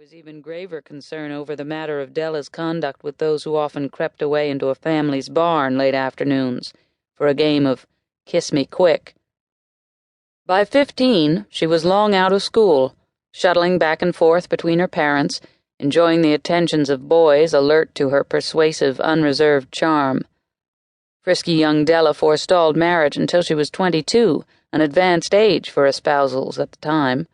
was even graver concern over the matter of Della's conduct with those who often crept away into a family's barn late afternoons for a game of Kiss Me Quick. By 15, she was long out of school, shuttling back and forth between her parents, enjoying the attentions of boys alert to her persuasive, unreserved charm. Frisky young Della forestalled marriage until she was 22, an advanced age for espousals at the time.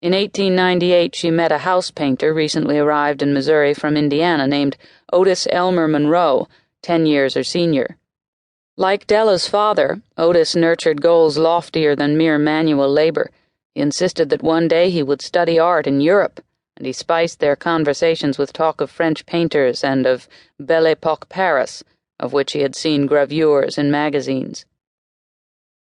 In 1898, she met a house painter recently arrived in Missouri from Indiana named Otis Elmer Monroe, 10 years her senior. Like Della's father, Otis nurtured goals loftier than mere manual labor. He insisted that one day he would study art in Europe, and he spiced their conversations with talk of French painters and of Belle Epoque Paris, of which he had seen gravures in magazines.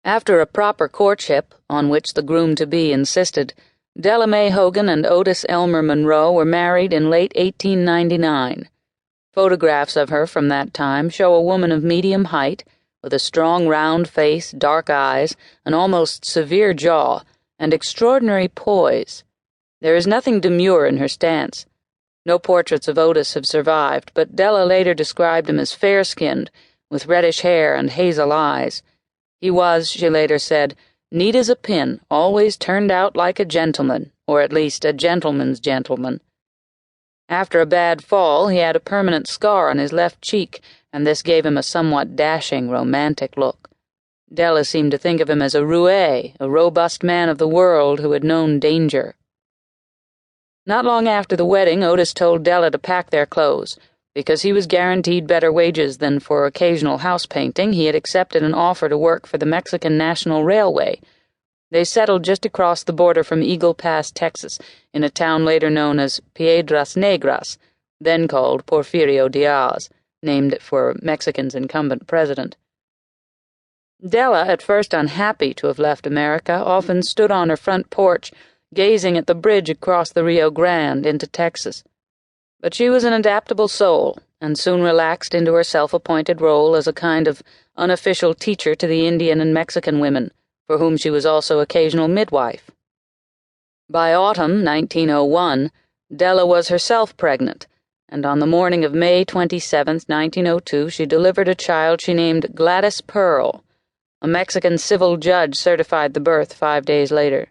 After a proper courtship, on which the groom-to-be insisted, Della Mae Hogan and Otis Elmer Monroe were married in late 1899. Photographs of her from that time show a woman of medium height, with a strong round face, dark eyes, an almost severe jaw, and extraordinary poise. There is nothing demure in her stance. No portraits of Otis have survived, but Della later described him as fair-skinned, with reddish hair and hazel eyes. He was, she later said, neat as a pin, always turned out like a gentleman, or at least a gentleman's gentleman. After a bad fall, he had a permanent scar on his left cheek, and this gave him a somewhat dashing, romantic look. Della seemed to think of him as a roué, a robust man of the world who had known danger. Not long after the wedding, Otis told Della to pack their clothes. Because he was guaranteed better wages than for occasional house painting, he had accepted an offer to work for the Mexican National Railway. They settled just across the border from Eagle Pass, Texas, in a town later known as Piedras Negras, then called Porfirio Diaz, named for Mexican's incumbent president. Della, at first unhappy to have left America, often stood on her front porch, gazing at the bridge across the Rio Grande into Texas. But she was an adaptable soul, and soon relaxed into her self-appointed role as a kind of unofficial teacher to the Indian and Mexican women, for whom she was also occasional midwife. By autumn 1901, Della was herself pregnant, and on the morning of May 27, 1902, she delivered a child she named Gladys Pearl. A Mexican civil judge certified the birth 5 days later.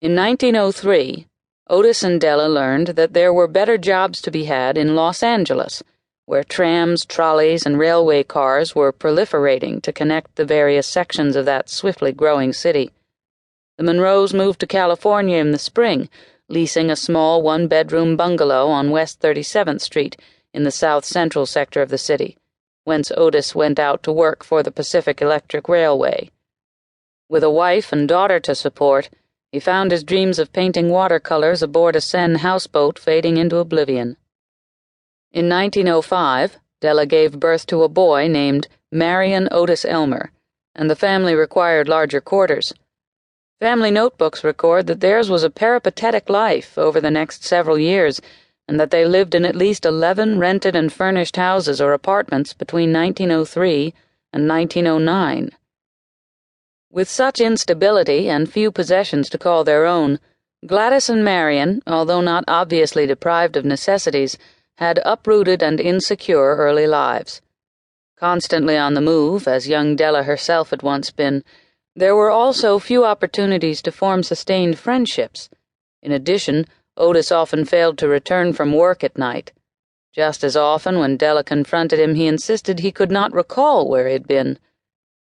In 1903, Otis and Della learned that there were better jobs to be had in Los Angeles, where trams, trolleys, and railway cars were proliferating to connect the various sections of that swiftly growing city. The Monroes moved to California in the spring, leasing a small one-bedroom bungalow on West 37th Street in the south-central sector of the city, whence Otis went out to work for the Pacific Electric Railway. With a wife and daughter to support, he found his dreams of painting watercolors aboard a Seine houseboat fading into oblivion. In 1905, Della gave birth to a boy named Marion Otis Elmer, and the family required larger quarters. Family notebooks record that theirs was a peripatetic life over the next several years, and that they lived in at least 11 rented and furnished houses or apartments between 1903 and 1909. With such instability and few possessions to call their own, Gladys and Marion, although not obviously deprived of necessities, had uprooted and insecure early lives. Constantly on the move, as young Della herself had once been, there were also few opportunities to form sustained friendships. In addition, Otis often failed to return from work at night. Just as often, when Della confronted him, he insisted he could not recall where he had been.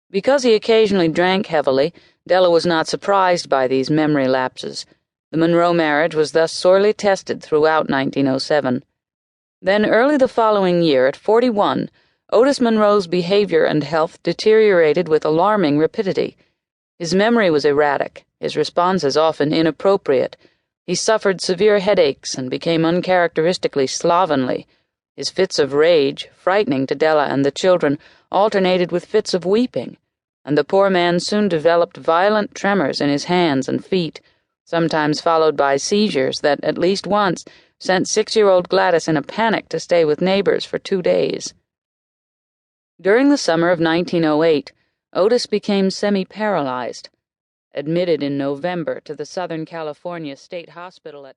Because he occasionally drank heavily, Della was not surprised by these memory lapses. The Monroe marriage was thus sorely tested throughout 1907. Then, early the following year, at 41, Otis Monroe's behavior and health deteriorated with alarming rapidity. His memory was erratic, his responses often inappropriate. He suffered severe headaches and became uncharacteristically slovenly. His fits of rage, frightening to Della and the children, alternated with fits of weeping, and the poor man soon developed violent tremors in his hands and feet, sometimes followed by seizures that, at least once, sent 6-year-old Gladys in a panic to stay with neighbors for 2 days. During the summer of 1908, Otis became semi-paralyzed. Admitted in November to the Southern California State Hospital at